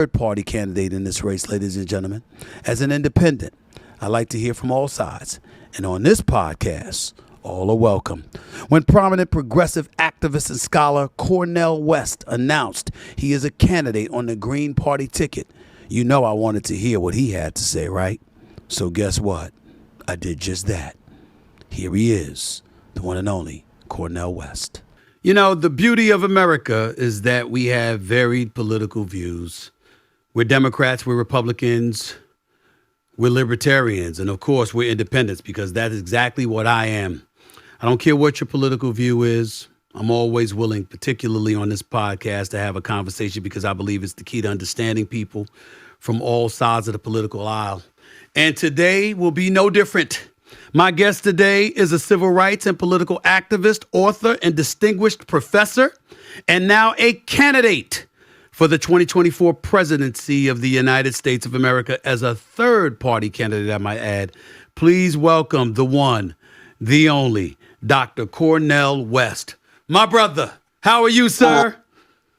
third party candidate in this race, ladies and gentlemen. As an independent, I like to hear from all sides. And on this podcast, all are welcome. When prominent progressive activist and scholar Cornel West announced he is a candidate on the Green Party ticket, you know I wanted to hear what he had to say, right? So guess what? I did just that. Here he is, the one and only Cornel West. You know, the beauty of America is that we have varied political views. We're Democrats, we're Republicans, we're libertarians, and of course we're independents, because that is exactly what I am. I don't care what your political view is. I'm always willing, particularly on this podcast, to have a conversation, because I believe it's the key to understanding people from all sides of the political aisle. And today will be no different. My guest today is a civil rights and political activist, author, and distinguished professor, and now a candidate for the 2024 presidency of the United States of America as a third-party candidate, I might add. Please welcome the one, the only, Dr. Cornel West. My brother, how are you, sir?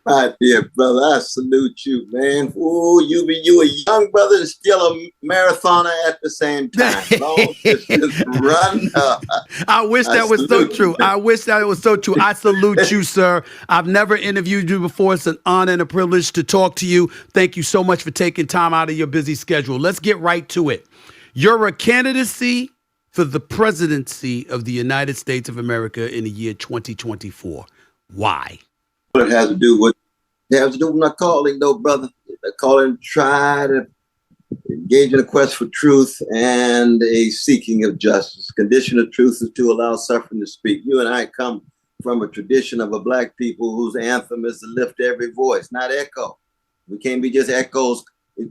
My dear brother, I salute you, man. Ooh, you a young brother and still a marathoner at the same time. Long distance run. I wish that was so true. I wish that it was so true. I salute you, sir. I've never interviewed you before. It's an honor and a privilege to talk to you. Thank you so much for taking time out of your busy schedule. Let's get right to it. You're a candidacy for the presidency of the United States of America in the year 2024. Why? What it has to do with my calling, though, brother. The calling, try to engage in a quest for truth and a seeking of justice. Condition of truth is to allow suffering to speak. You and I come from a tradition of a black people whose anthem is to lift every voice, not echo. We can't be just echoes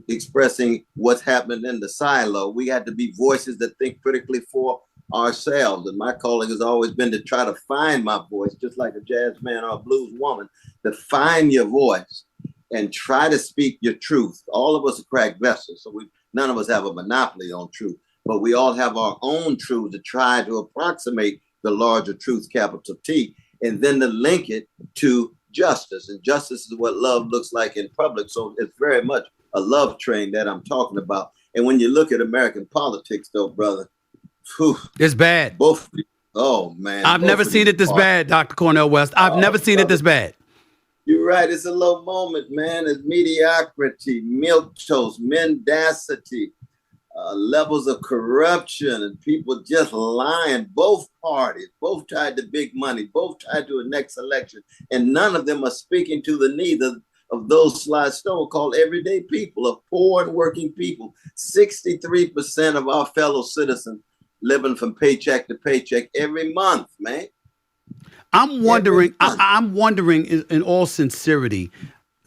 expressing what's happening in the silo. We got to be voices that think critically for ourselves. And my calling has always been to try to find my voice, just like a jazz man or a blues woman, to find your voice and try to speak your truth. All of us are cracked vessels, so none of us have a monopoly on truth, but we all have our own truth to try to approximate the larger truth, capital T, and then to link it to justice. And justice is what love looks like in public. So it's very much a love train that I'm talking about. And when you look at American politics, though, brother, whew, it's bad. Oh, man. I've never seen it this bad, Dr. Cornel West. I've never seen it this bad. You're right. It's a low moment, man. It's mediocrity, milquetoast, mendacity, levels of corruption, and people just lying. Both parties, both tied to big money, both tied to a next election. And none of them are speaking to the needs of those slide so-called everyday people, of poor and working people. 63% of our fellow citizens living from paycheck to paycheck every month, man. I'm wondering in all sincerity,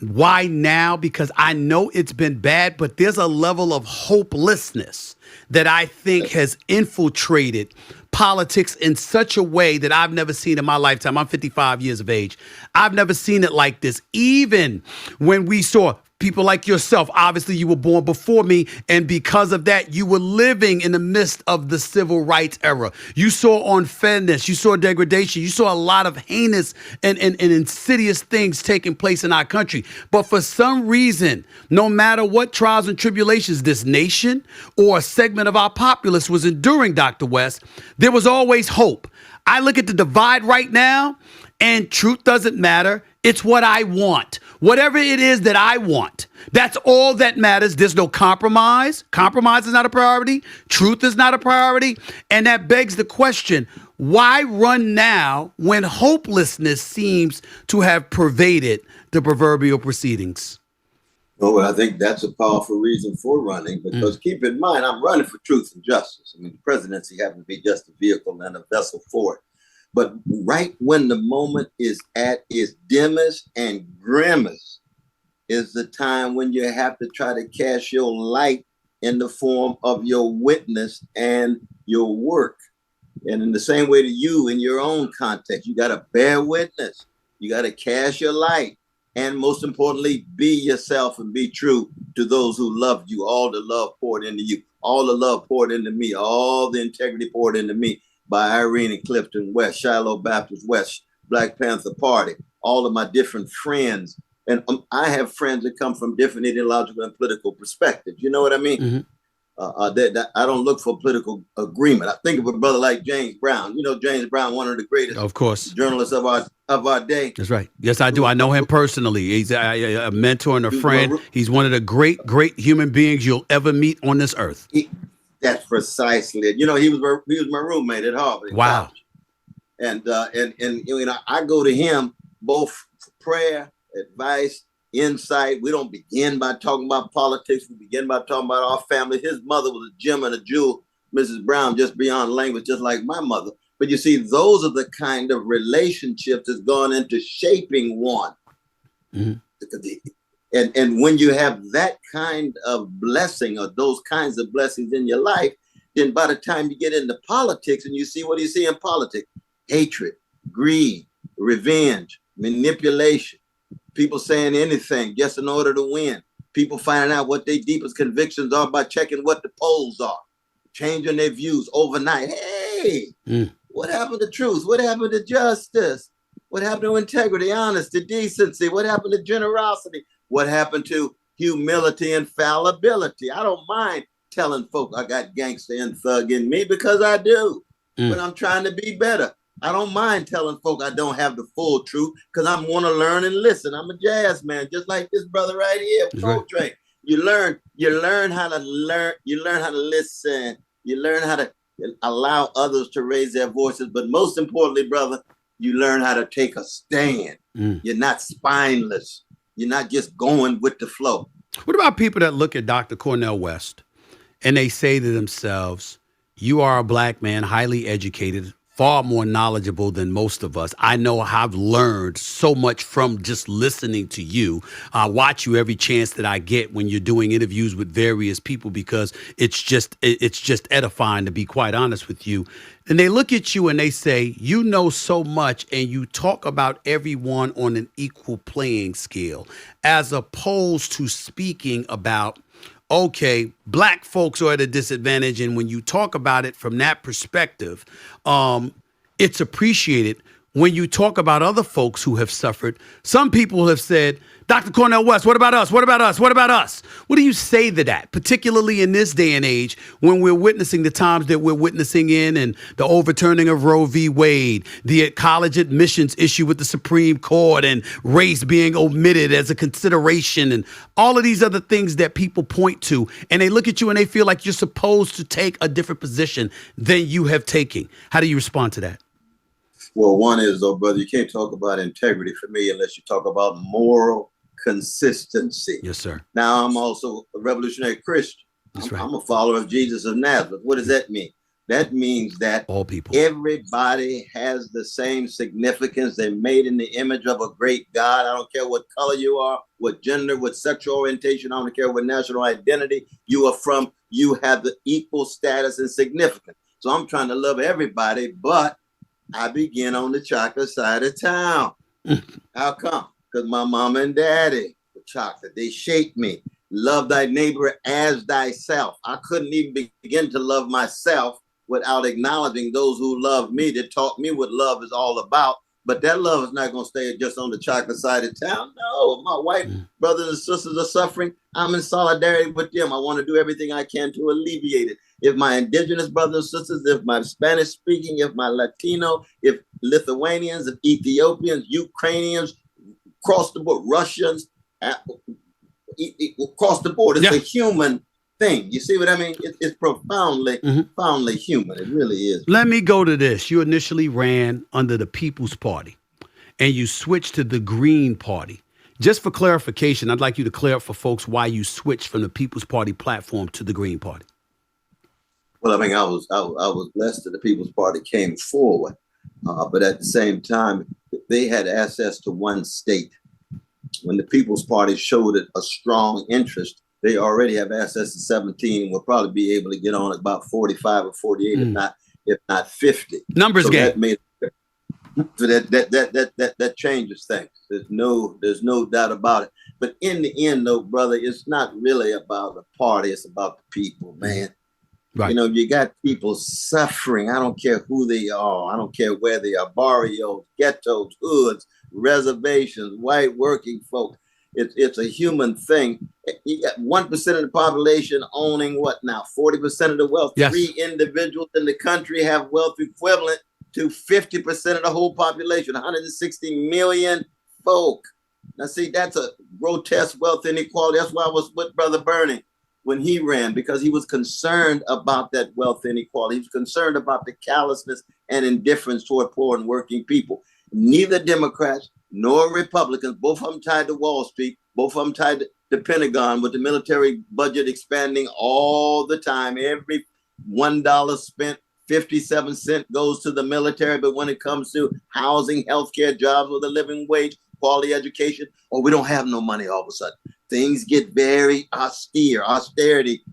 why now? Because I know it's been bad, but there's a level of hopelessness that I think has infiltrated politics in such a way that I've never seen in my lifetime. I'm 55 years of age. I've never seen it like this. Even when we saw people like yourself, obviously you were born before me, and because of that, you were living in the midst of the civil rights era. You saw unfairness, you saw degradation, you saw a lot of heinous and insidious things taking place in our country. But for some reason, no matter what trials and tribulations this nation or a segment of our populace was enduring, Dr. West, there was always hope. I look at the divide right now, and truth doesn't matter. It's what I want. Whatever it is that I want, that's all that matters. There's no compromise. Compromise is not a priority. Truth is not a priority. And that begs the question, why run now when hopelessness seems to have pervaded the proverbial proceedings? Well, I think that's a powerful reason for running, because keep in mind, I'm running for truth and justice. I mean, the presidency happens to be just a vehicle and a vessel for it. But right when the moment is at its dimmest and grimmest is the time when you have to try to cast your light in the form of your witness and your work. And in the same way to you in your own context, you got to bear witness. You got to cast your light. And most importantly, be yourself and be true to those who love you. All the love poured into you, all the love poured into me, all the integrity poured into me by Irene and Clifton West, Shiloh Baptist West, Black Panther Party, all of my different friends And I have friends that come from different ideological and political perspectives. You know what I mean? Mm-hmm. That I don't look for political agreement. I think of a brother like James Brown. You know, James Brown, one of the greatest Of course. journalists of our day. That's right. Yes, I do. I know him personally. He's a mentor and a friend. He's one of the great human beings you'll ever meet on this earth. That's precisely it. You know, he was my roommate at Harvard. Wow. And you know, I go to him both for prayer, advice, insight. We don't begin by talking about politics. We begin by talking about our family. His mother was a gem and a jewel, Mrs. Brown, just beyond language, just like my mother. But you see, those are the kind of relationships that's gone into shaping one. Mm-hmm. And when you have that kind of blessing or those kinds of blessings in your life, then by the time you get into politics and you see what you see in politics, hatred, greed, revenge, manipulation, people saying anything just in order to win, people finding out what their deepest convictions are by checking what the polls are, changing their views overnight. Hey, what happened to truth? What happened to justice? What happened to integrity, honesty, decency? What happened to generosity? What happened to humility and fallibility? I don't mind telling folk I got gangster and thug in me because I do, but I'm trying to be better. I don't mind telling folk I don't have the full truth because I want to learn and listen. I'm a jazz man, just like this brother right here, Coltrane. Right. You learn how to listen. You learn how to allow others to raise their voices. But most importantly, brother, you learn how to take a stand. You're not spineless. You're not just going with the flow. What about people that look at Dr. Cornel West and they say to themselves, you are a black man, highly educated, far more knowledgeable than most of us. I know I've learned so much from just listening to you. I watch you every chance that I get when you're doing interviews with various people because it's just edifying, to be quite honest with you. And they look at you and they say, you know so much and you talk about everyone on an equal playing scale, as opposed to speaking about, okay, black folks are at a disadvantage. And when you talk about it from that perspective, it's appreciated. When you talk about other folks who have suffered, some people have said, Dr. Cornel West, what about us? What about us? What about us? What do you say to that, particularly in this day and age when we're witnessing the times that we're witnessing in, and the overturning of Roe v. Wade, the college admissions issue with the Supreme Court, and race being omitted as a consideration, and all of these other things that people point to, and they look at you and they feel like you're supposed to take a different position than you have taken. How do you respond to that? Well, one is, though, brother, you can't talk about integrity for me unless you talk about moral consistency. Yes, sir. Now, I'm also a revolutionary Christian. That's right. I'm a follower of Jesus of Nazareth. What does that mean? That means that all people, everybody has the same significance. They're made in the image of a great God. I don't care what color you are, what gender, what sexual orientation. I don't care what national identity you are from. You have the equal status and significance. So I'm trying to love everybody, but I begin on the chocolate side of town. How come? Because my mom and daddy were chocolate. They shaped me. Love thy neighbor as thyself. I couldn't even begin to love myself without acknowledging those who love me, that taught me what love is all about. But that love is not going to stay just on the chocolate side of town. No, my white brothers and sisters are suffering. I'm in solidarity with them. I want to do everything I can to alleviate it. If my indigenous brothers and sisters, if my Spanish speaking, if my Latino, if Lithuanians, if Ethiopians, Ukrainians, across the board, Russians, across the board, it's a human thing. You see what I mean? It's profoundly human. It really is. Let me go to this. You initially ran under the People's Party and you switched to the Green Party. Just for clarification, I'd like you to clear up for folks why you switched from the People's Party platform to the Green Party. Well, I mean, I was blessed that the People's Party came forward, but at the same time, they had access to one state. When the People's Party showed a strong interest, they already have access to 17 and will probably be able to get on about 45 or 48, if not 50. Numbers game. That changes things. There's no doubt about it. But in the end, though, brother, it's not really about the party. It's about the people, man. Right. You know, you got people suffering. I don't care who they are. I don't care where they are. Barrios, ghettos, hoods, reservations, white working folk. It's a human thing. You got 1% of the population owning what now? 40% of the wealth. Yes. 3 individuals in the country have wealth equivalent to 50% of the whole population, 160 million folk. Now, see, that's a grotesque wealth inequality. That's why I was with Brother Bernie when he ran, because he was concerned about that wealth inequality. He was concerned about the callousness and indifference toward poor and working people. Neither Democrats nor Republicans, both of them tied to Wall Street, both of them tied to the Pentagon, with the military budget expanding all the time. Every $1 spent, 57 cents goes to the military. But when it comes to housing, healthcare, jobs with a living wage, quality education, we don't have no money all of a sudden. Things get very austere. Austerity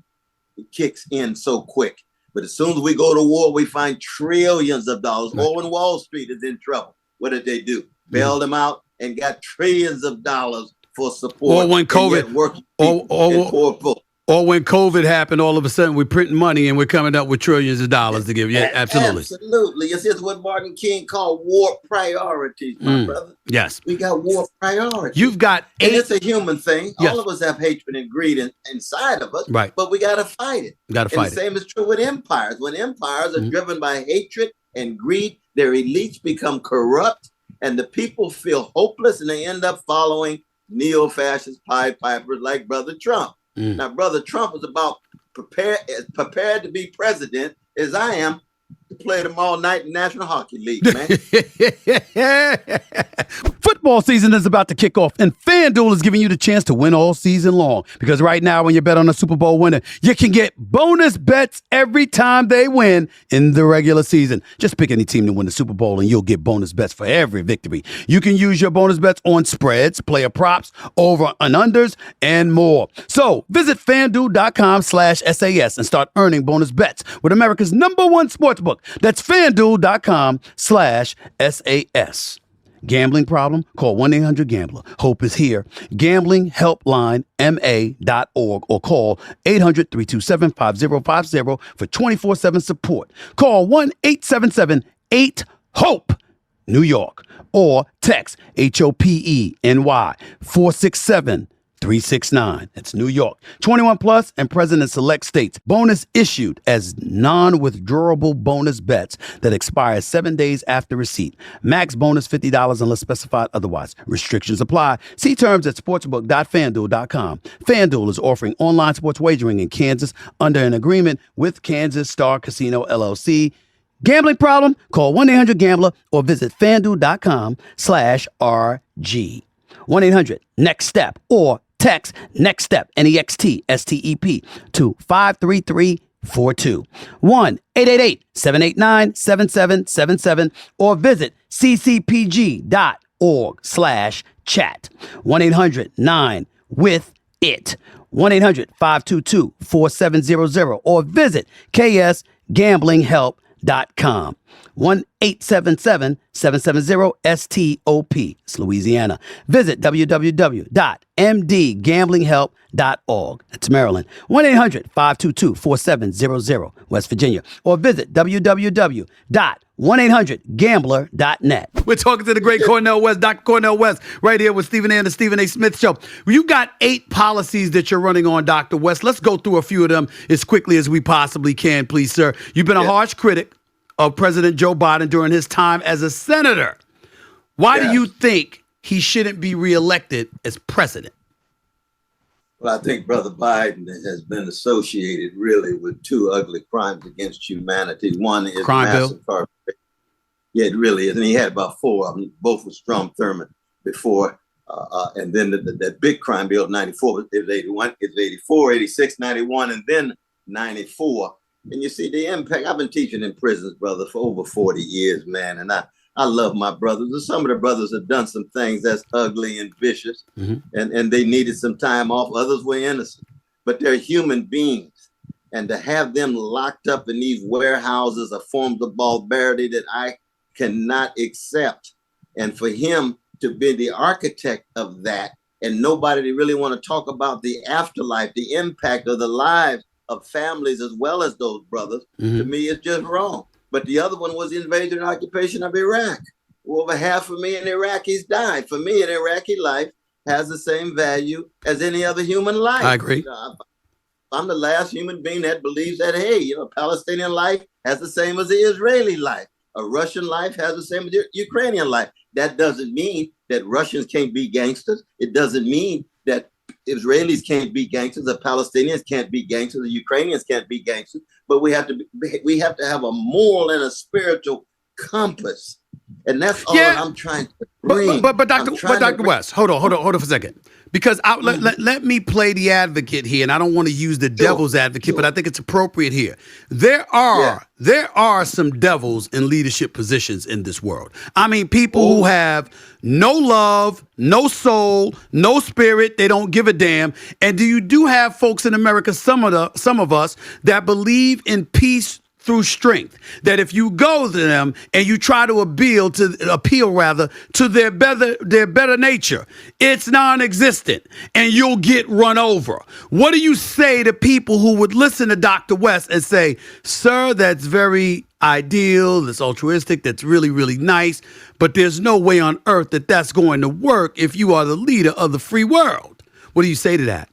kicks in so quick. But as soon as we go to war, we find trillions of dollars. Right. When Wall Street is in trouble, what did they do? Bailed them out and got trillions of dollars for support. Or when COVID, or when COVID happened, all of a sudden we're printing money and we're coming up with trillions of dollars to give. Yeah, absolutely. Absolutely. It's what Martin King called war priorities, my brother. Yes. We got war priorities. You've got 8. And it's a human thing. Yes. All of us have hatred and greed inside of us. Right. But we got to fight it. Got to fight it. The same is true with empires. When empires are driven by hatred and greed, their elites become corrupt and the people feel hopeless and they end up following neo-fascist Pied Pipers like Brother Trump. Now, Brother Trump was about prepared to be president as I am to play them all night in the National Hockey League, man. Football season is about to kick off, and FanDuel is giving you the chance to win all season long. Because right now, when you bet on a Super Bowl winner, you can get bonus bets every time they win in the regular season. Just pick any team to win the Super Bowl, and you'll get bonus bets for every victory. You can use your bonus bets on spreads, player props, over and unders, and more. So visit FanDuel.com/SAS and start earning bonus bets with America's #1 sportsbook. That's FanDuel.com/SAS. Gambling problem? Call 1-800-GAMBLER. Hope is here. Gambling Helpline MA.org or call 800-327-5050 for 24/7 support. Call 1-877-8-HOPE, New York, or text HOPENY 467-369. That's New York. 21 plus and present in select states. Bonus issued as non-withdrawable bonus bets that expire 7 days after receipt. Max bonus $50 unless specified otherwise. Restrictions apply. See terms at sportsbook.fanduel.com. FanDuel is offering online sports wagering in Kansas under an agreement with Kansas Star Casino LLC. Gambling problem? Call 1-800-GAMBLER or visit FanDuel.com/RG. 1-800-NEXT-STEP or text NEXT-STEP, NEXTSTEP, to 53342. 1-888-789-7777 or visit ccpg.org/chat. 1-800-9-WITH-IT. 1-800-522-4700 or visit ksgamblinghelp.com. 1-877-770-STOP. It's Louisiana. Visit www.mdgamblinghelp.org. That's Maryland. 1-800-522-4700. West Virginia. Or visit www.1800gambler.net. We're talking to the great Cornel West, Dr. Cornel West, right here with Stephen A. and the Stephen A. Smith Show. You got 8 policies that you're running on, Dr. West. Let's go through a few of them as quickly as we possibly can, please, sir. You've been a harsh critic of President Joe Biden during his time as a senator. Why do you think he shouldn't be reelected as president? Well, I think Brother Biden has been associated really with 2 ugly crimes against humanity. One is massive incarceration. Yeah, it really is. And he had about 4 of them. Both with Strom Thurmond before. And then the big crime bill, 94, it was 81, it was 84, 86, 91, and then 94. And you see the impact. I've been teaching in prisons, brother, for over 40 years, man. And I love my brothers. And some of the brothers have done some things that's ugly and vicious. And they needed some time off. Others were innocent. But they're human beings. And to have them locked up in these warehouses are forms of barbarity that I cannot accept. And for him to be the architect of that, and nobody to really want to talk about the afterlife, the impact of the lives of families as well as those brothers, to me, it's just wrong. But the other one was the invasion and occupation of Iraq. Over 500,000 Iraqis died. For me, an Iraqi life has the same value as any other human life. I agree. I'm the last human being that believes that, hey, Palestinian life has the same as the Israeli life. A Russian life has the same as the Ukrainian life. That doesn't mean that Russians can't be gangsters. It doesn't mean that Israelis can't be gangsters, the Palestinians can't be gangsters, the Ukrainians can't be gangsters. But we have to have a moral and a spiritual compass. And that's all that I'm trying to bring. But Dr. West, hold on for a second. Because let me play the advocate here, and I don't want to use the devil's advocate, but I think it's appropriate here. There are some devils in leadership positions in this world. I mean, people who have no love, no soul, no spirit. They don't give a damn. And you do have folks in America, some of us that believe in peace through strength, that if you go to them and you try to appeal to their better nature, it's non-existent and you'll get run over. What do you say to people who would listen to Dr. West and say, sir, that's very ideal, that's altruistic, that's really, really nice, but there's no way on earth that that's going to work if you are the leader of the free world? What do you say to that?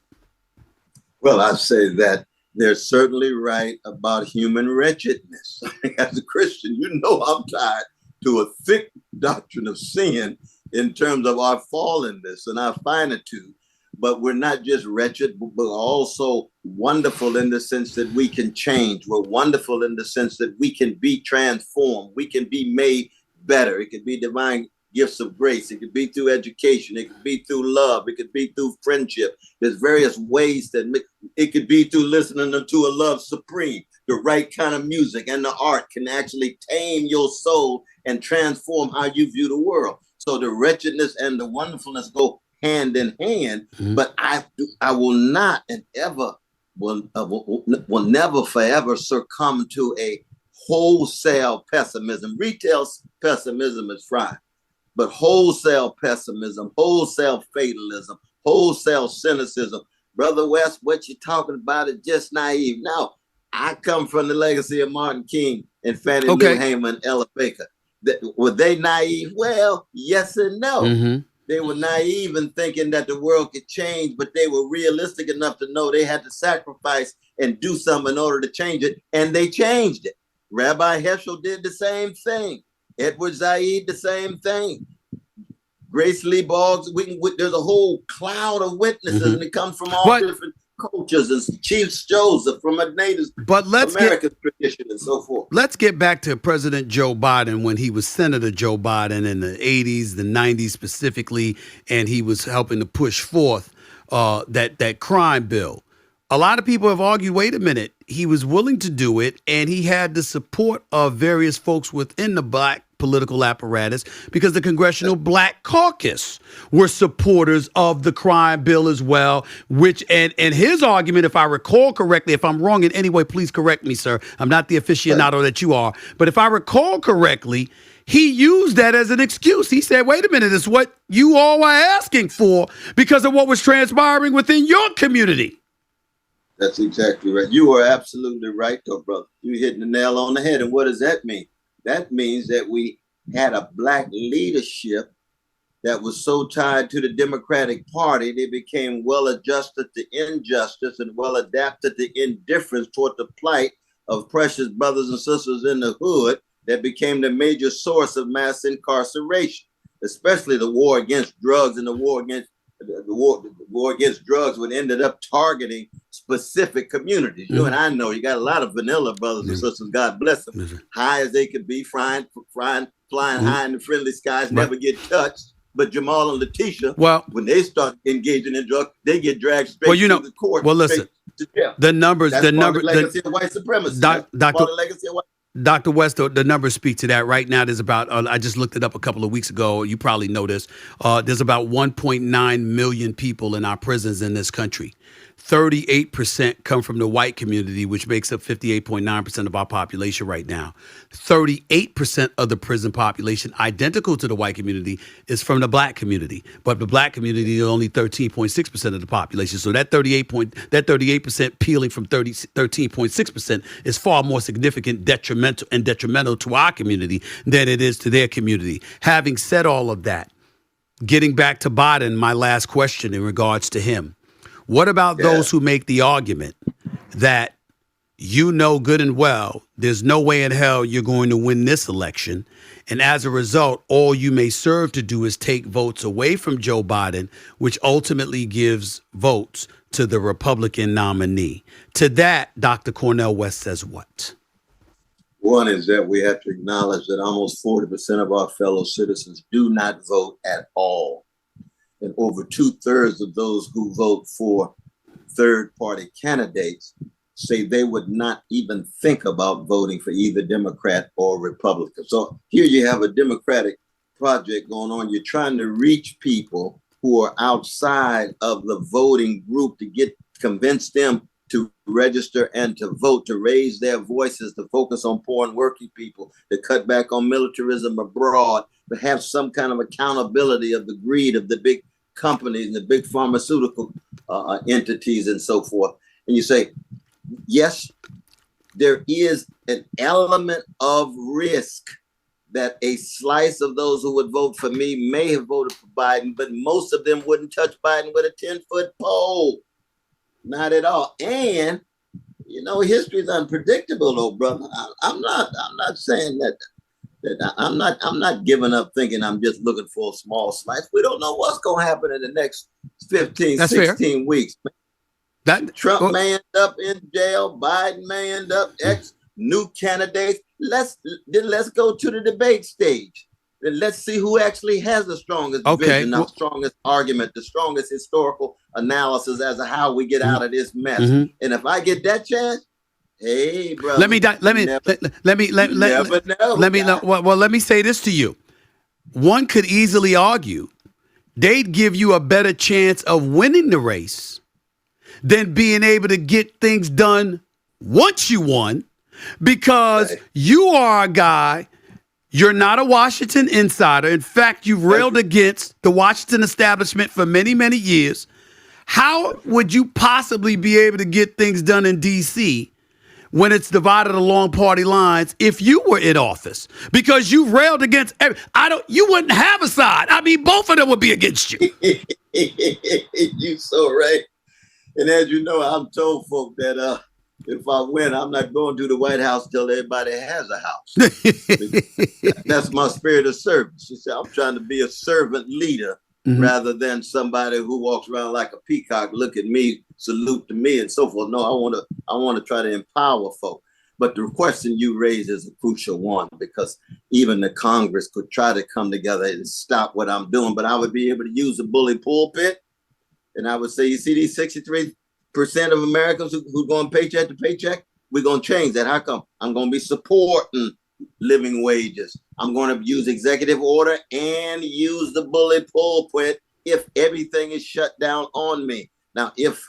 Well, I say that they're certainly right about human wretchedness. As a Christian, I'm tied to a thick doctrine of sin in terms of our fallenness and our finitude. But we're not just wretched, but we're also wonderful in the sense that we can change. We're wonderful in the sense that we can be transformed. We can be made better. It could be divine gifts of grace. It could be through education. It could be through love. It could be through friendship. There's various ways that it could be through listening to a love supreme. The right kind of music and the art can actually tame your soul and transform how you view the world. So the wretchedness and the wonderfulness go hand in hand. Mm-hmm. But I will not and ever will never forever succumb to a wholesale pessimism. Retail pessimism is fine. But wholesale pessimism, wholesale fatalism, wholesale cynicism, Brother West, what you're talking about is just naive. Now, I come from the legacy of Martin King and Fannie Lou Hamer and Ella Baker. Were they naive? Well, yes and no. Mm-hmm. They were naive in thinking that the world could change, but they were realistic enough to know they had to sacrifice and do something in order to change it, and they changed it. Rabbi Heschel did the same thing. Edward Said, the same thing. Grace Lee Boggs, there's a whole cloud of witnesses, and it comes from all different cultures, and Chief Joseph from a native American tradition and so forth. Let's get back to President Joe Biden when he was Senator Joe Biden in the 80s, the 90s specifically, and he was helping to push forth that crime bill. A lot of people have argued, wait a minute, he was willing to do it, and he had the support of various folks within the black political apparatus because the Congressional Black Caucus were supporters of the crime bill as well, which, and his argument, if I recall correctly, if I'm wrong in any way, please correct me, sir. I'm not the aficionado that you are, but if I recall correctly, he used that as an excuse. He said, wait a minute, it's what you all are asking for because of what was transpiring within your community. That's exactly right. You are absolutely right, though, brother. You're hitting the nail on the head. And what does that mean? That means that we had a black leadership that was so tied to the Democratic Party, they became well adjusted to injustice and well adapted to indifference toward the plight of precious brothers and sisters in the hood that became the major source of mass incarceration, especially the war against drugs and the war against drugs would ended up targeting specific communities. You and I know you got a lot of vanilla brothers and sisters, God bless them, high as they could be, flying high in the friendly skies, never get touched. But Jamal and Letitia, when they start engaging in drugs, they get dragged straight to the court. Well, listen, the numbers, That's the legacy of white supremacy. Dr. West, the numbers speak to that. Right now, there's about, I just looked it up a couple of weeks ago. You probably know this. There's about 1.9 million people in our prisons in this country. 38% come from the white community, which makes up 58.9% of our population right now. 38% of the prison population, identical to the white community, is from the black community. But the black community is only 13.6% of the population. So that 38% peeling from 13.6% is far more significant, detrimental to our community than it is to their community. Having said all of that, getting back to Biden, my last question in regards to him. What about those who make the argument that you know good and well there's no way in hell you're going to win this election, and as a result, all you may serve to do is take votes away from Joe Biden, which ultimately gives votes to the Republican nominee? To that, Dr. Cornel West says what? One is that we have to acknowledge that almost 40% of our fellow citizens do not vote at all. And over 2/3 of those who vote for third-party candidates say they would not even think about voting for either Democrat or Republican. So here you have a Democratic project going on. You're trying to reach people who are outside of the voting group to convince them to register and to vote, to raise their voices, to focus on poor and working people, to cut back on militarism abroad, to have some kind of accountability of the greed of the big companies and the big pharmaceutical entities and so forth. And you say, yes, there is an element of risk that a slice of those who would vote for me may have voted for Biden, but most of them wouldn't touch Biden with a 10-foot pole. Not at all. And you know, history is unpredictable, though, brother. I'm not saying that I'm not giving up thinking I'm just looking for a small slice. We don't know what's going to happen in the next 15, That's 16 fair. weeks. Trump may end up in jail. Biden may end up new candidates. Let's go to the debate stage. Then let's see who actually has the strongest vision, the strongest argument, the strongest historical analysis as to how we get out of this mess. And if I get that chance, hey, brother. Let me say this to you. One could easily argue they'd give you a better chance of winning the race than being able to get things done once you won, because you are a guy. You're not a Washington insider. In fact, you've railed against the Washington establishment for many, many years. How would you possibly be able to get things done in D.C. when it's divided along party lines if you were in office? Because you railed against you wouldn't have a side. I mean, both of them would be against you. You're so right. And as you know, I've told folk that if I win, I'm not going to the White House till everybody has a house. That's my spirit of service. She said, I'm trying to be a servant leader rather than somebody who walks around like a peacock, look at me, salute to me, and so forth. No, I want to try to empower folk. But the question you raise is a crucial one, because even the Congress could try to come together and stop what I'm doing, but I would be able to use a bully pulpit. And I would say, you see these 63% of Americans who going paycheck to paycheck, we're going to change that. How come? I'm going to be supporting living wages. I'm going to use executive order and use the bully pulpit if everything is shut down on me. Now, if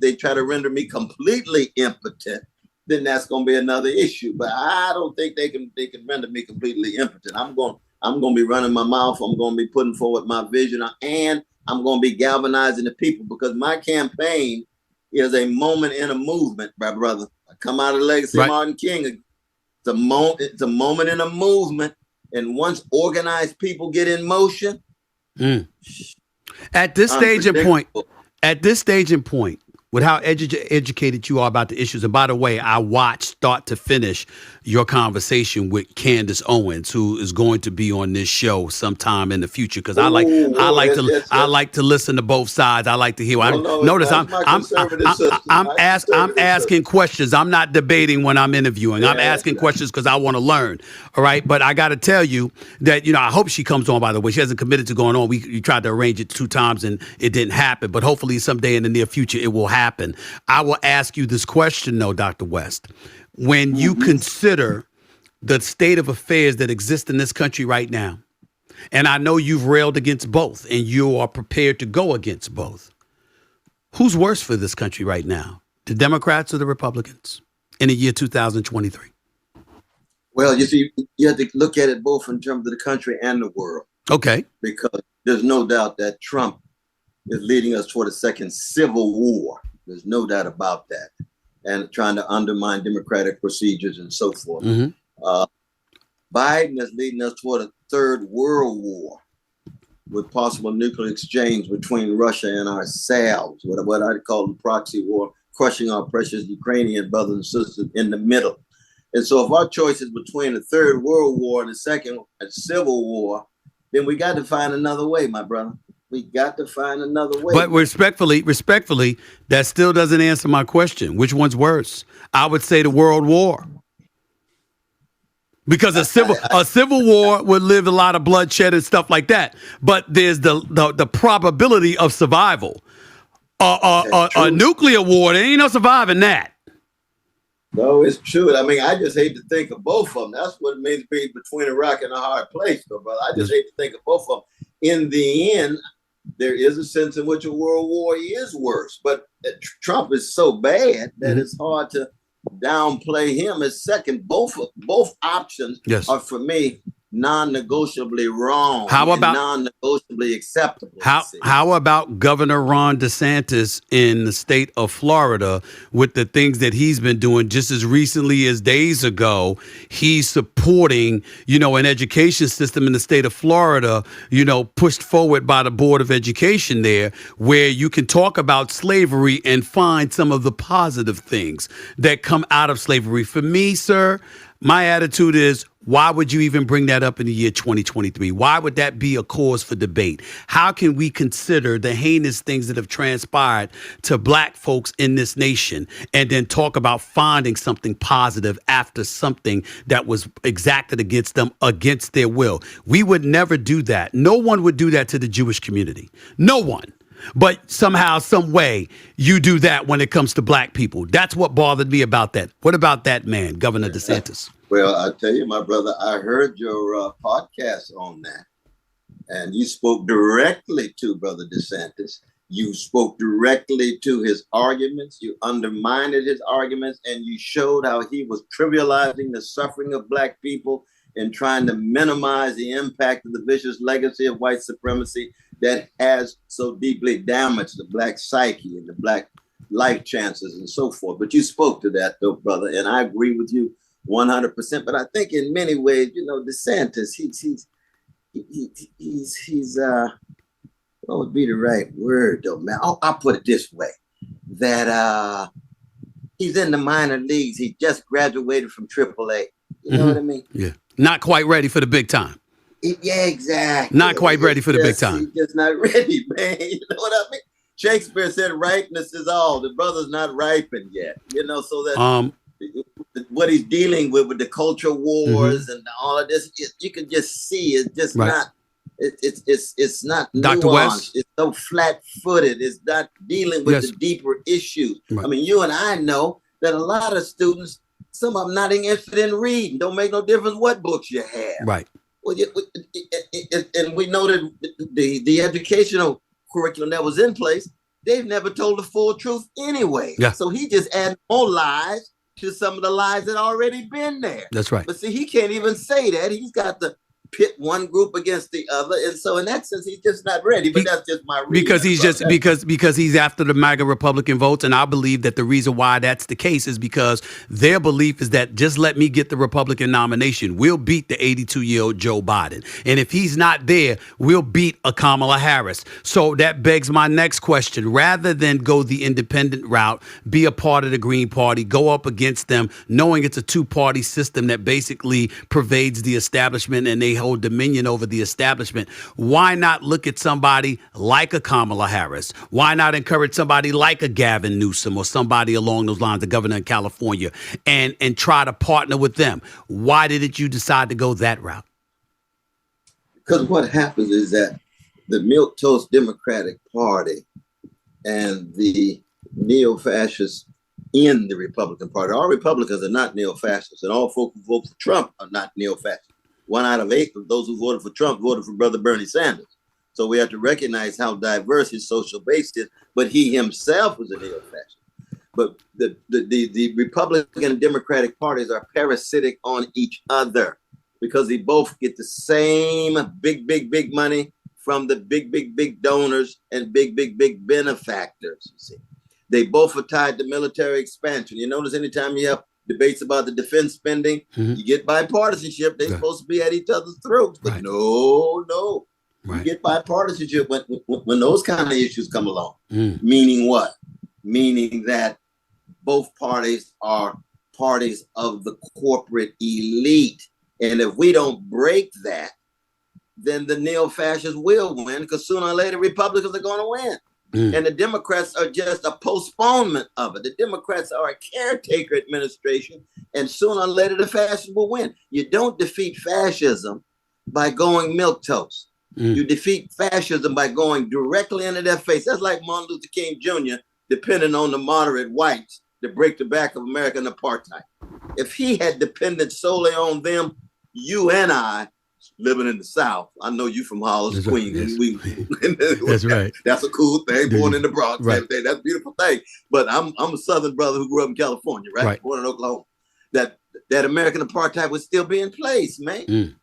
they try to render me completely impotent, then that's going to be another issue. But I don't think they can render me completely impotent. I'm going to be running my mouth. I'm going to be putting forward my vision, and I'm going to be galvanizing the people, because my campaign is a moment in a movement, my brother. I come out of the legacy of Martin King. It's a moment in a movement. And once organized people get in motion. At this stage and point, with how educated you are about the issues. And by the way, I watched start to finish your conversation with Candace Owens, who is going to be on this show sometime in the future. Because I like to listen to both sides. I like to hear. I'm asking questions. I'm not debating when I'm interviewing. I'm asking questions because I want to learn. All right. But I got to tell you that, I hope she comes on, by the way. She hasn't committed to going on. We tried to arrange it 2 times and it didn't happen. But hopefully someday in the near future it will happen. I will ask you this question, though, Dr. West. When you consider the state of affairs that exist in this country right now, and I know you've railed against both and you are prepared to go against both, who's worse for this country right now, the Democrats or the Republicans in the year 2023? Well, you see, you have to look at it both in terms of the country and the world. Okay. Because there's no doubt that Trump is leading us toward a second civil war. There's no doubt about that. And trying to undermine democratic procedures and so forth. Biden is leading us toward a third world war. with possible nuclear exchange between Russia and ourselves, what I call the proxy war, crushing our precious Ukrainian brothers and sisters in the middle. And so if our choice is between the Third World War and the Second Civil War, then we got to find another way, my brother. We got to find another way. But respectfully, that still doesn't answer my question. Which one's worse? I would say the World War. Because a civil war would live a lot of bloodshed and stuff like that. But there's the probability of survival. A nuclear war, there ain't no surviving that. No, it's true. I mean, I just hate to think of both of them. That's what it means to be between a rock and a hard place, though, brother. I just hate to think of both of them. In the end, there is a sense in which a world war is worse. But Trump is so bad that it's hard to downplay him as second. Both options are, for me, non-negotiably wrong. How about non-negotiably acceptable? How about Governor Ron DeSantis in the state of Florida with the things that he's been doing? Just as recently as days ago, he's supporting, an education system in the state of Florida, pushed forward by the Board of Education there, where you can talk about slavery and find some of the positive things that come out of slavery. For me, sir, my attitude is, why would you even bring that up in the year 2023? Why would that be a cause for debate? How can we consider the heinous things that have transpired to black folks in this nation and then talk about finding something positive after something that was exacted against them against their will? We would never do that. No one would do that to the Jewish community. No one. But somehow, some way, you do that when it comes to black people. That's what bothered me about that. What about that man, Governor DeSantis? Well, I tell you, my brother, I heard your podcast on that, and you spoke directly to Brother DeSantis. You spoke directly to his arguments. You undermined his arguments, and you showed how he was trivializing the suffering of black people and trying to minimize the impact of the vicious legacy of white supremacy that has so deeply damaged the black psyche and the black life chances and so forth. But you spoke to that, though, brother, and I agree with you 100%. But I think in many ways, DeSantis, he's what would be the right word, though, man? I'll put it this way, that he's in the minor leagues. He just graduated from AAA. You know what I mean? Yeah. Not quite ready for the big time. Yeah, exactly. Not quite ready for the big time. He's just not ready, man. You know what I mean? Shakespeare said ripeness is all. The brother's not ripened yet. So that what he's dealing with the culture wars and all of this, you can just see it's just not. It's not Dr. nuanced. West? It's so flat-footed. It's not dealing with the deeper issues. Right. I mean, you and I know that a lot of students, some of them not even interested in reading. Don't make no difference what books you have. Right. Well, and we know that the educational curriculum that was in place, they've never told the full truth anyway. Yeah. So he just added more lies to some of the lies that already been there. That's right. But see, he can't even say that. He's got to pit one group against the other, and so in that sense, he's just not ready. But that's just my reading. Because he's after the MAGA Republican votes, and I believe that the reason why that's the case is because their belief is that just let me get the Republican nomination, we'll beat the 82-year-old Joe Biden, and if he's not there, we'll beat a Kamala Harris. So that begs my next question: rather than go the independent route, be a part of the Green Party, go up against them, knowing it's a two-party system that basically pervades the establishment and they hold dominion over the establishment, why not look at somebody like a Kamala Harris? Why not encourage somebody like a Gavin Newsom or somebody along those lines, the governor in California, and try to partner with them? Why didn't you decide to go that route? Because what happens is that the milquetoast Democratic Party and the neo-fascists in the Republican Party, all Republicans are not neo-fascists, and all folks who vote for Trump are not neo-fascists. 1 out of 8 of those who voted for Trump voted for Brother Bernie Sanders. So we have to recognize how diverse his social base is, but he himself was a neo-fascist. But the Republican and Democratic parties are parasitic on each other because they both get the same big money from the big donors and big benefactors. You see, they both are tied to military expansion. You notice anytime you have debates about the defense spending, you get bipartisanship. They're supposed to be at each other's throats, but no. You get bipartisanship when those kind of issues come along. Mm. Meaning what? Meaning that both parties are parties of the corporate elite. And if we don't break that, then the neo-fascists will win, because sooner or later Republicans are going to win. Mm. And the Democrats are just a postponement of it. The Democrats are a caretaker administration, and sooner or later the fascists will win. You don't defeat fascism by going milquetoast. Mm. You defeat fascism by going directly into their face. That's like Martin Luther King Jr. depending on the moderate whites to break the back of American apartheid. If he had depended solely on them, you and I, living in the South, I know you from Hollis, Queens. That's right. That's a cool thing. Born in the Bronx, right. That's a beautiful thing. But I'm a Southern brother who grew up in California, right? Born in Oklahoma. That American apartheid would still be in place, man. Mm.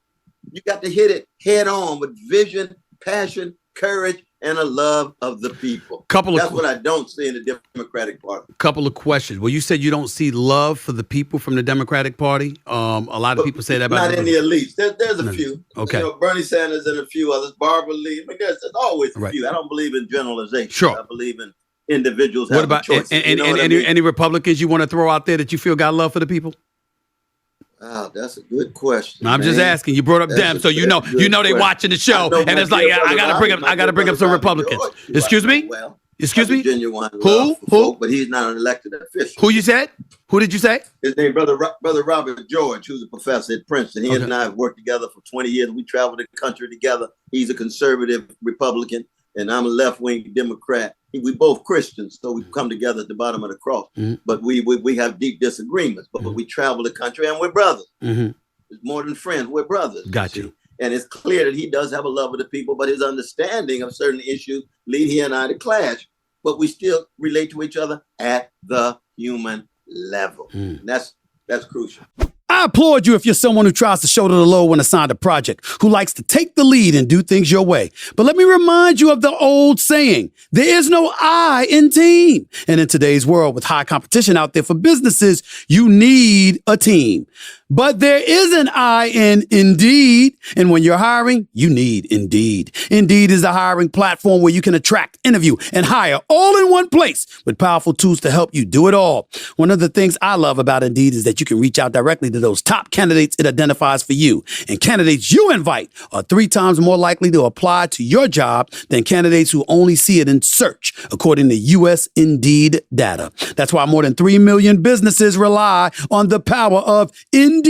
You got to hit it head on with vision, passion, courage, and a love of the people. That's what I don't see in the Democratic Party. Couple of questions. Well, you said you don't see love for the people from the Democratic Party. A lot of people say that about not in the elites. There's a few. Okay. You know, Bernie Sanders and a few others. Barbara Lee. I mean, there's always a few. I don't believe in generalization. Sure. I believe in individuals. What about any Republicans you want to throw out there that you feel got love for the people? Wow, that's a good question. I'm just asking. You brought up them, so you know they watching the show, and it's like I gotta bring up some Republicans. Excuse me. Excuse me. Who? But he's not an elected official. Who you said? Who did you say? His name, brother Robert George, who's a professor at Princeton. He and I have worked together for 20 years. We traveled the country together. He's a conservative Republican, and I'm a left-wing Democrat. We both Christians, so we come together at the bottom of the cross. Mm-hmm. But we have deep disagreements. But we travel the country, and we're brothers. Mm-hmm. It's more than friends. We're brothers. Got you. And it's clear that he does have a love of the people, but his understanding of certain issues lead he and I to clash. But we still relate to each other at the human level. And that's crucial. I applaud you if you're someone who tries to shoulder the load when assigned a project, who likes to take the lead and do things your way. But let me remind you of the old saying, there is no I in team. And in today's world with high competition out there for businesses, you need a team. But there is an I in Indeed. And when you're hiring, you need Indeed. Indeed is the hiring platform where you can attract, interview, and hire all in one place with powerful tools to help you do it all. One of the things I love about Indeed is that you can reach out directly to those top candidates it identifies for you. And candidates you invite are 3 times more likely to apply to your job than candidates who only see it in search, according to U.S. Indeed data. That's why more than 3 million businesses rely on the power of Indeed.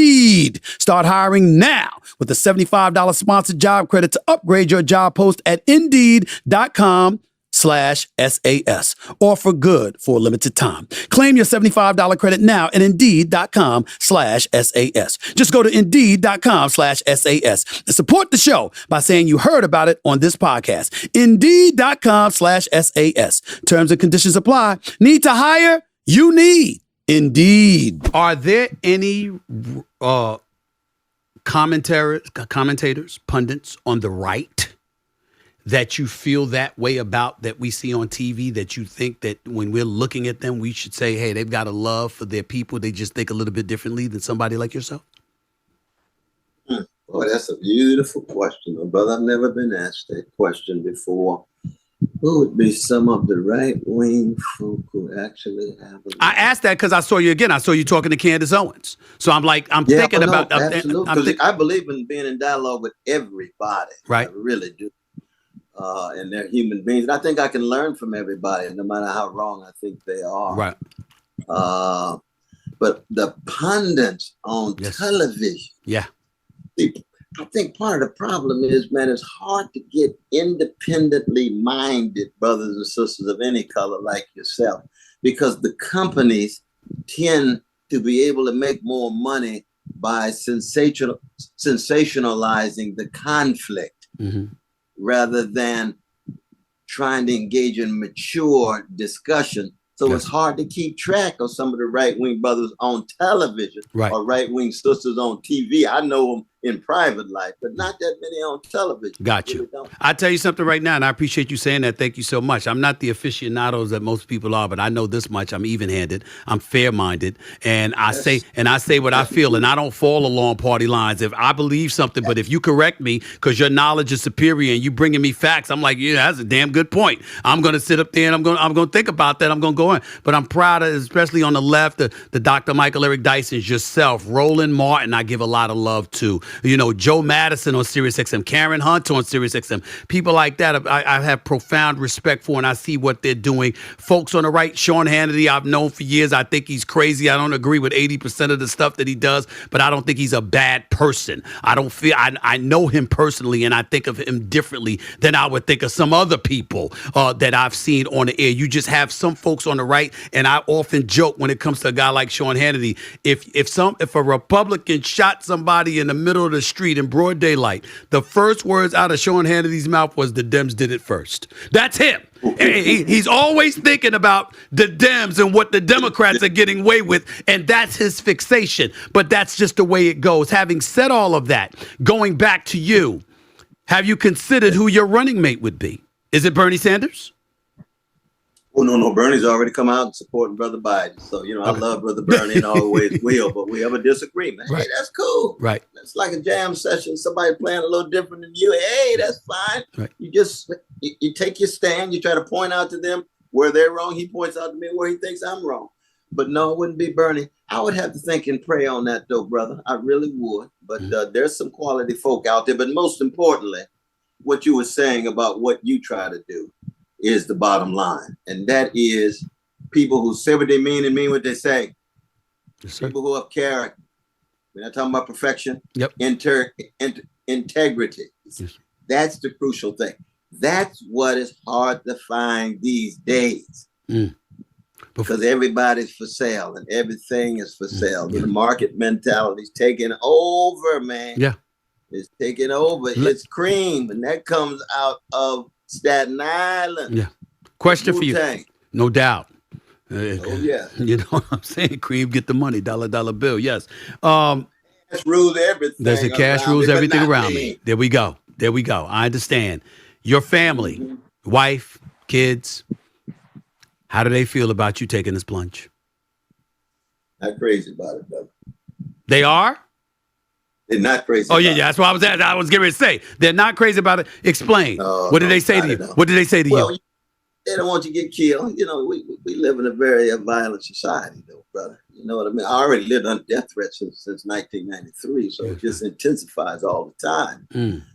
Start hiring now with a $75 sponsored job credit to upgrade your job post at Indeed.com/SAS. Offer good for a limited time. Claim your $75 credit now at Indeed.com/SAS. Just go to Indeed.com/SAS and support the show by saying you heard about it on this podcast. Indeed.com/SAS. Terms and conditions apply. Need to hire? You need Indeed. Are there any commentators, pundits on the right that you feel that way about, that we see on TV, that you think that when we're looking at them, we should say, hey, they've got a love for their people, they just think a little bit differently than somebody like yourself? Boy, that's a beautiful question, brother. I've never been asked that question before. Who would be some of the right-wing folk who actually have a... I asked that because I saw you talking to Candace Owens. So I'm thinking about... Absolutely, because I believe in being in dialogue with everybody. Right. I really do. And they're human beings. And I think I can learn from everybody, no matter how wrong I think they are. Right. But the pundits on television... Yeah. I think part of the problem is, man, it's hard to get independently minded brothers and sisters of any color like yourself, because the companies tend to be able to make more money by sensationalizing the conflict rather than trying to engage in mature discussion. So it's hard to keep track of some of the right-wing brothers on television or right-wing sisters on TV. I know them in private life, but not that many on television. Got you. I'll tell you something right now, and I appreciate you saying that. Thank you so much. I'm not the aficionados that most people are, but I know this much. I'm even-handed. I'm fair-minded, and I say what I feel, and I don't fall along party lines. If I believe something, but if you correct me because your knowledge is superior and you bringing me facts, I'm like, yeah, that's a damn good point. I'm gonna sit up there and I'm gonna think about that. I'm gonna go in. But I'm proud of, especially on the left, the Dr. Michael Eric Dyson's, yourself, Roland Martin. I give a lot of love to. You know, Joe Madison on SiriusXM, Karen Hunt on SiriusXM, people like that I have profound respect for, and I see what they're doing. Folks on the right, Sean Hannity, I've known for years. I think he's crazy. I don't agree with 80% of the stuff that he does, but I don't think he's a bad person. I know him personally, and I think of him differently than I would think of some other people that I've seen on the air. You just have some folks on the right, and I often joke when it comes to a guy like Sean Hannity, if a Republican shot somebody in the middle of the street in broad daylight, the first words out of Sean Hannity's mouth was, the Dems did it first. That's him. He's always thinking about the Dems and what the Democrats are getting away with, and that's his fixation. But that's just the way it goes. Having said all of that, going back to you, have you considered who your running mate would be? Is it Bernie Sanders? Oh, no. Bernie's already come out and supporting Brother Biden. So, I love Brother Bernie and always will, but we have a disagreement. Right. Hey, that's cool. Right. It's like a jam session. Somebody playing a little different than you. Hey, that's fine. Right. You take your stand. You try to point out to them where they're wrong. He points out to me where he thinks I'm wrong. But no, it wouldn't be Bernie. I would have to think and pray on that, though, brother. I really would. But there's some quality folk out there. But most importantly, what you were saying about what you try to do is the bottom line. And that is people who say what they mean and mean what they say. Yes, sir. People who have character. We're not talking about perfection. Yep. Integrity. Yes. That's the crucial thing. That's what is hard to find these days. Because everybody's for sale and everything is for sale. The market mentality is taking over, man. Yeah. It's taking over. It's cream, and that comes out of Staten Island. Yeah. Question for you. No doubt. Yeah. You know what I'm saying? Cream, get the money. Dollar bill. Yes. Cash rules everything. There's a cash rules everything around me. There we go. I understand. Your family, wife, kids, how do they feel about you taking this plunge? Not crazy about it, brother. They are? They're not crazy. Oh, yeah. That's what I was getting ready to say. They're not crazy about it. Explain. What did they say to you? What did they say to you? They don't want you to get killed. We live in a very violent society, though, brother. You know what I mean? I already lived under death threats since 1993, so it just intensifies all the time.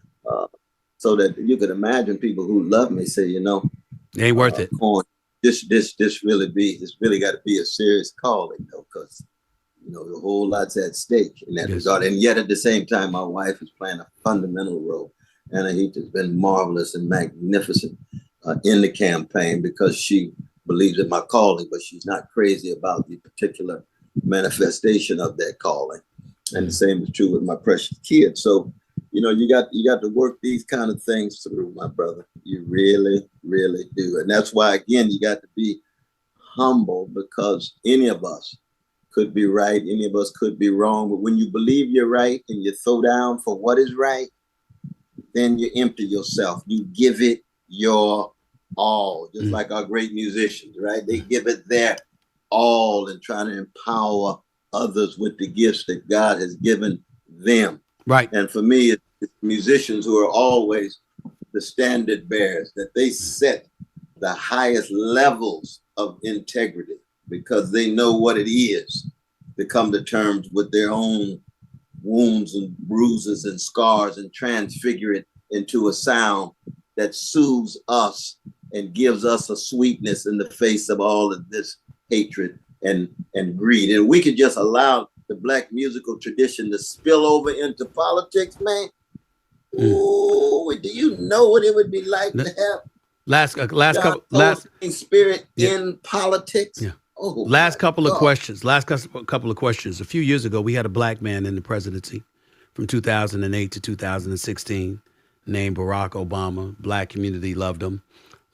So that you could imagine people who love me say, it ain't worth it. This really got to be a serious calling, though, because the whole lot's at stake in that regard. And yet at the same time, my wife is playing a fundamental role. Anna Heath has been marvelous and magnificent in the campaign because she believes in my calling, but she's not crazy about the particular manifestation of that calling. And the same is true with my precious kids. So, you got to work these kind of things through, my brother. You really, really do. And that's why, again, you got to be humble, because any of us could be right. Any of us could be wrong. But when you believe you're right and you throw down for what is right, then you empty yourself. You give it your all, just like our great musicians, right? They give it their all and try to empower others with the gifts that God has given them. Right. And for me, it's musicians who are always the standard bearers, that they set the highest levels of integrity because they know what it is to come to terms with their own wounds and bruises and scars and transfigure it into a sound that soothes us and gives us a sweetness in the face of all of this hatred and greed. And we could just allow the Black musical tradition to spill over into politics, man. Ooh, do you know what it would be like to have last spirit in politics? Yeah. Last couple of questions. A few years ago, we had a Black man in the presidency from 2008 to 2016 named Barack Obama. Black community loved him.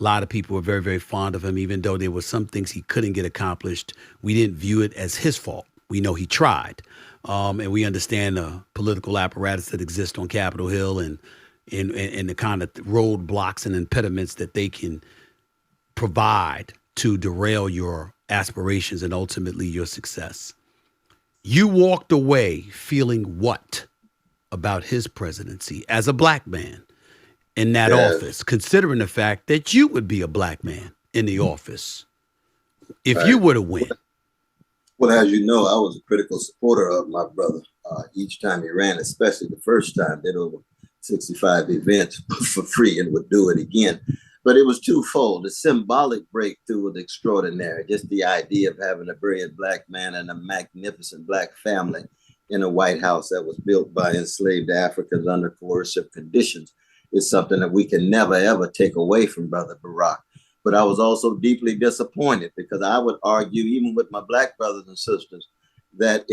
A lot of people were very, very fond of him, even though there were some things he couldn't get accomplished. We didn't view it as his fault. We know he tried. And we understand the political apparatus that exists on Capitol Hill and the kind of roadblocks and impediments that they can provide to derail your aspirations and ultimately your success. You walked away feeling what about his presidency as a black man in that office, considering the fact that you would be a black man in the office if you were to win? Well, as you know, I was a critical supporter of my brother each time he ran, especially the first time, did over 65 events for free and would do it again. But it was twofold. The symbolic breakthrough was extraordinary. Just the idea of having a brilliant black man and a magnificent black family in a White House that was built by enslaved Africans under coercive conditions is something that we can never, ever take away from Brother Barack. But I was also deeply disappointed because I would argue, even with my black brothers and sisters, that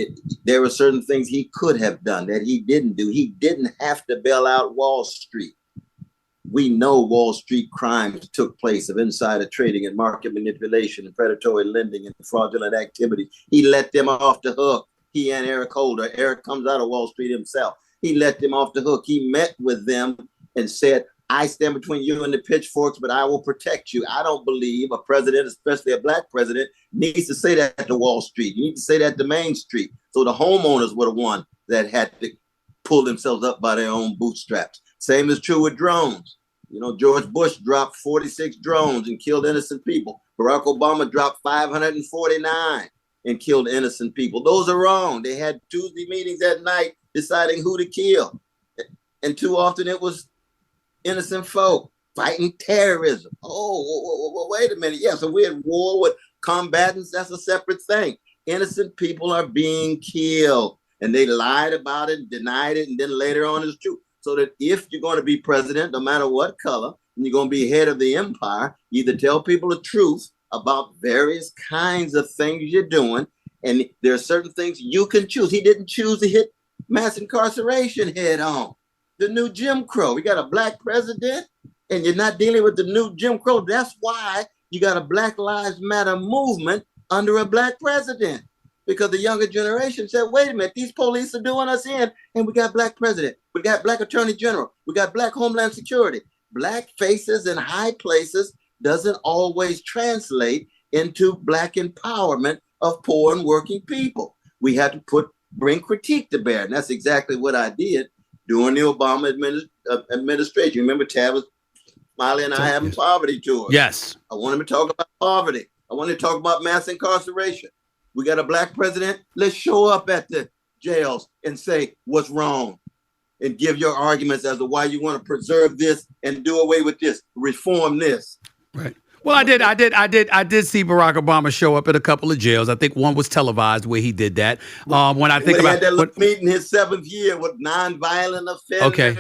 there were certain things he could have done that he didn't do. He didn't have to bail out Wall Street. We know Wall Street crimes took place of insider trading and market manipulation and predatory lending and fraudulent activity. He let them off the hook. He and Eric Holder. Eric comes out of Wall Street himself. He let them off the hook. He met with them and said, I stand between you and the pitchforks, but I will protect you. I don't believe a president, especially a black president, needs to say that to Wall Street. You need to say that to Main Street. So the homeowners were the one that had to pull themselves up by their own bootstraps. Same is true with drones. You know, George Bush dropped 46 drones and killed innocent people. Barack Obama dropped 549 and killed innocent people. Those are wrong. They had Tuesday meetings at night deciding who to kill. And too often it was innocent folk fighting terrorism. Oh, wait a minute. Yeah, so we're at war with combatants. That's a separate thing. Innocent people are being killed. And they lied about it, denied it, and then later on it's true. So that if you're going to be president, no matter what color, and you're going to be head of the empire, either tell people the truth about various kinds of things you're doing. And there are certain things you can choose. He didn't choose to hit mass incarceration head on. The new Jim Crow. We got a black president and you're not dealing with the new Jim Crow. That's why you got a Black Lives Matter movement under a black president. Because the younger generation said, wait a minute, these police are doing us in, and we got black president, we got black attorney general, we got black homeland security. Black faces in high places doesn't always translate into black empowerment of poor and working people. We have to bring critique to bear, and that's exactly what I did during the Obama administration. Remember Tavis Smiley and I having poverty tours? Yes. I wanted to talk about poverty. I wanted to talk about mass incarceration. We got a black president. Let's show up at the jails and say what's wrong and give your arguments as to why you want to preserve this and do away with this, reform this. Right. Well, I did see Barack Obama show up at a couple of jails. I think one was televised where he did that. When I think he about had that little meeting his 7th year with nonviolent offenders.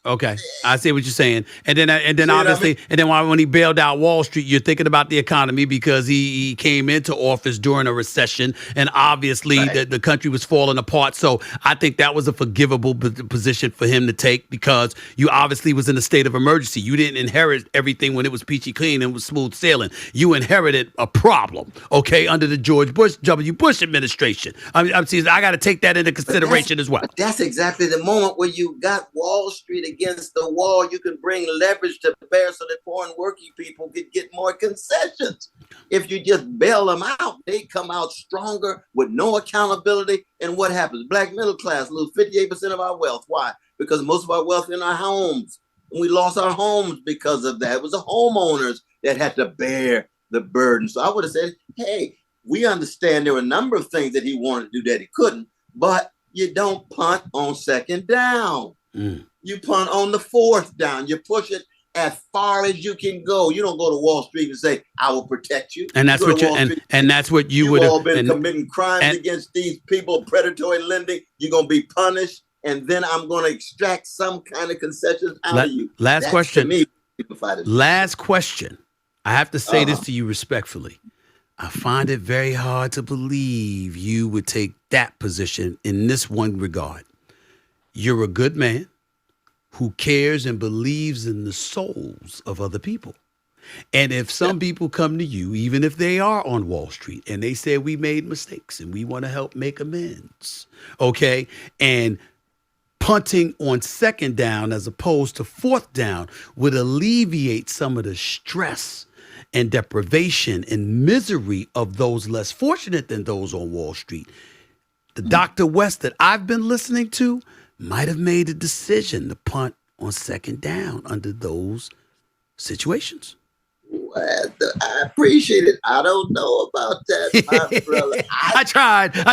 Okay, I see what you're saying. And then obviously, and then when he bailed out Wall Street, you're thinking about the economy because he came into office during a recession, and obviously the country was falling apart. So I think that was a forgivable position for him to take because you obviously was in a state of emergency. You didn't inherit everything when it was peachy clean and was smooth sailing. You inherited a problem, okay, under the George W. Bush administration. I got to take that into consideration as well. That's exactly the moment where you got Wall Street against the wall. You can bring leverage to bear so that poor and working people could get more concessions. If you just bail them out, they come out stronger with no accountability. And what happens? Black middle class lose 58% of our wealth. Why? Because most of our wealth in our homes. And we lost our homes because of that. It was the homeowners that had to bear the burden. So I would have said, hey, we understand there were a number of things that he wanted to do that he couldn't, but you don't punt on second down. You punt on the 4th down. You push it as far as you can go. You don't go to Wall Street and say, I will protect you. And that's what that's what you would have. You've all been committing crimes against these people, predatory lending. You're going to be punished. And then I'm going to extract some kind of concessions out of you. Last question. To me, last question. I have to say this to you respectfully. I find it very hard to believe you would take that position in this one regard. You're a good man who cares and believes in the souls of other people. And if some people come to you, even if they are on Wall Street, and they say we made mistakes and we want to help make amends, okay, and punting on second down as opposed to fourth down would alleviate some of the stress and deprivation and misery of those less fortunate than those on Wall Street. The Dr. West that I've been listening to might have made a decision to punt on second down under those situations. Well, I appreciate it. I don't know about that, my brother. I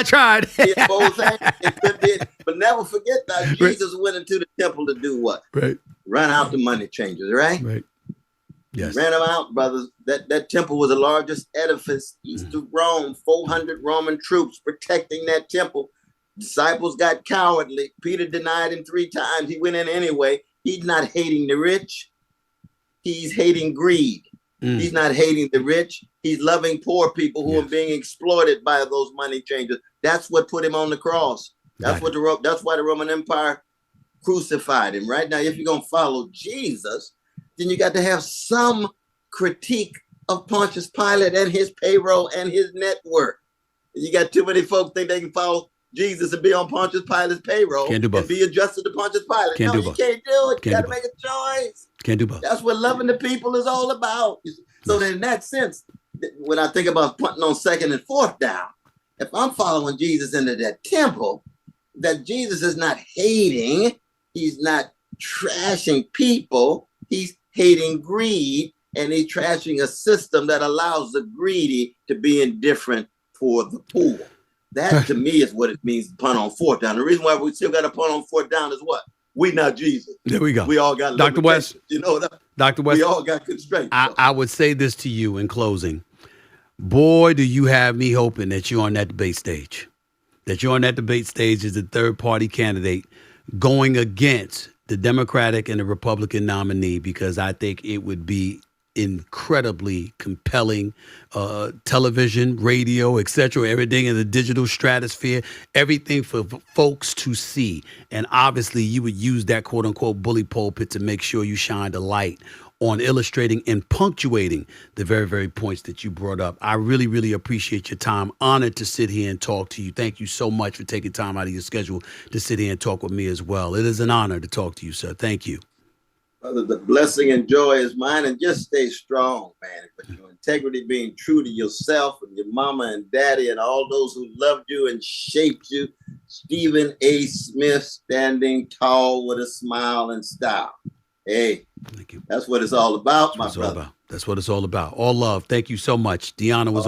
tried. Both hands, it could be, but never forget that Jesus went into the temple to do what? Right. Run out the money changers, right? Right. Yes. Ran them out, brothers. That temple was the largest edifice east of Rome. 400 Roman troops protecting that temple. Disciples got cowardly. Peter denied him 3 times. He went in anyway. He's not hating the rich. He's hating greed. He's not hating the rich. He's loving poor people who are being exploited by those money changers. That's what put him on the cross. That's what that's why the Roman Empire crucified him. Right now, if you're gonna follow Jesus, then you got to have some critique of Pontius Pilate and his payroll and his network. You got too many folks think they can follow Jesus and be on Pontius Pilate's payroll. Can't do both. And be adjusted to Pontius Pilate. Can't do you both. can't do it. You got to do make a choice. Can't do both. That's what loving the people is all about. So then in that sense, when I think about punting on second and fourth down, if I'm following Jesus into that temple, that Jesus is not hating, he's not trashing people, he's hating greed, and he's trashing a system that allows the greedy to be indifferent for the poor. That to me is what it means to punt on fourth down. The reason why we still got to punt on fourth down is what? We not Jesus. There we go. We all got Dr. West. You know, Dr. West. we all got constraints. I would say this to you in closing. Boy, do you have me hoping that you're on that debate stage. That you're on that debate stage as a third party candidate going against the Democratic and the Republican nominee, because I think it would be incredibly compelling television, radio, etc., everything in the digital stratosphere, everything for folks to see. And obviously you would use that quote unquote bully pulpit to make sure you shined a light on illustrating and punctuating the very, very points that you brought up. I really, really appreciate your time. Honored to sit here and talk to you. Thank you so much for taking time out of your schedule to sit here and talk with me as well. It is an honor to talk to you, sir. Thank you. Brother, the blessing and joy is mine, and just stay strong, man. But your integrity, being true to yourself and your mama and daddy and all those who loved you and shaped you. Stephen A. Smith, standing tall with a smile and style. Hey, thank you. That's what it's all about, my brother. That's what it's all about. All love. Thank you so much. Deanna was